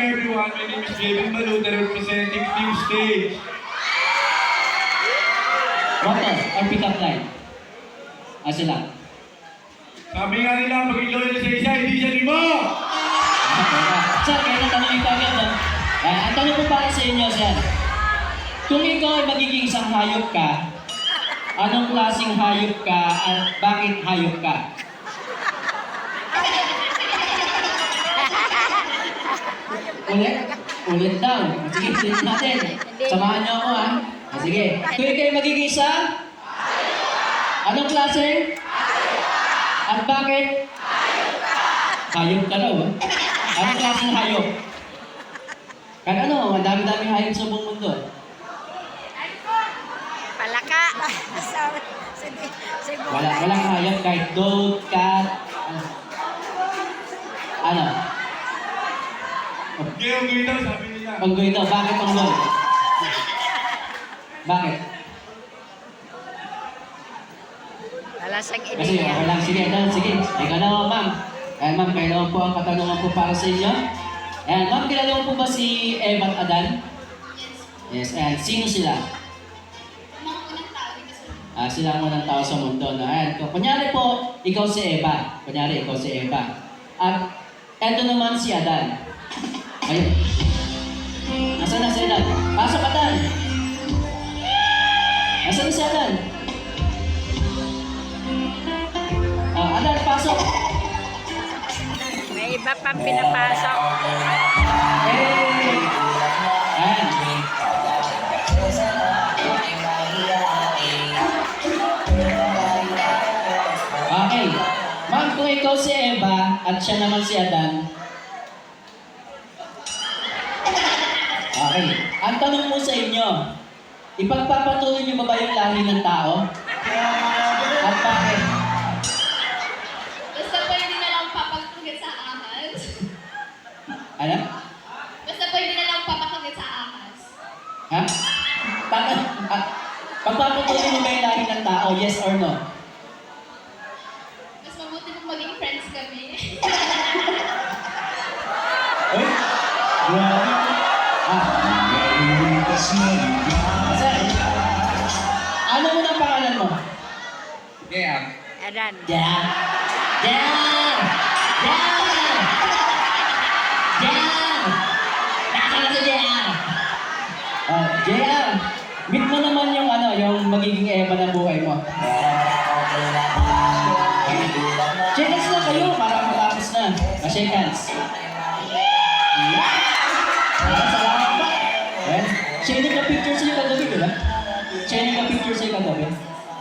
everyone, my name is Jevin Maluta representing Team Stage. Motto or pick-up line? Sila. Sabi nga nila, pag loyal sa isa, hindi siya lima! Sir, kaya natanong ito agad, no? Ang tanong ko para sa inyo, sir. Kung ikaw ay magiging isang hayop ka, anong klaseng hayop ka at bakit hayop ka? Ulit? Ulit daw. Sige, ulit natin. Samahan niyo ako, ha? Sige. Kung ikaw ay magiging isang? Anong klaseng? At bakit? Hayop ka raw, ha? Anong klaseng hayop? Kan ano, ang dami-daming hayop sa buong mundo. Palaka. Walang hayop kahit dog, cat, ano? Kaya ang gawin daw, sabi nila. Panggoy daw. Bakit panggoy? Bakit? Alasang Kasi ideya. okay lang. Sige, sige. Ikaw na, ma'am. Ayan, ma'am, kailangan po ang katanungan po para sa inyo. Ayan, ma'am, kilala mo po ba si Eva at Adan? Yes. Ayan, sino sila? Sila ang unang tao sa mundo. No? Ayan, kunyari po, ikaw si Eva. Kunyari, ikaw si Eva. At eto naman si Adan. Ayun. Nasaan na si Adan? Pasok, Adan! Nasaan na si Adan? Adan, pasok! May iba pang pinapasok. Hey! Ayan. Okay. Ma'am, kung ikaw si Eva at siya naman si Adan. Okay. Ang tanong mo sa inyo, ipagpapatuloy niyo ba yung lahi ng tao? At bakit? Basta pwede na lang papakagat sa ahas. Ano? Basta pwede na lang papakagat sa ahas. Ha? Pagpapatuloy mo ba yung lahi ng tao? Yes or no? Mas mabuti kung maging friends kami. Uy? Grabe. Sir, ano mo ng pangalan mo? Yeah. Adan. Jan! Jan! Jan! Jan! Nasaan si Jan? Jan! Meet mo naman yung yung magiging Eva ng buhay mo. Shake hands na kayo para matapos na. Shake hands. Salamat po. Siya nagka-picture sa'yo kagabi, di ba? Siya nagka-picture sa'yo kagabi.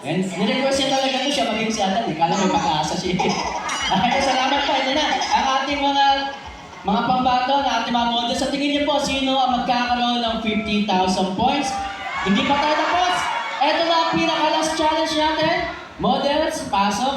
Nirequest niya talaga ito siya maging si Adan. Kala may pag-asa siya. Salamat po. Ito na. Ang ating mga pambato na ating mga models. Sa tingin niyo po, sino ang magkakaroon ng 50,000 points? Hindi pa tayo tapos. Ito na ang pinaka-last challenge natin. Models, pasok.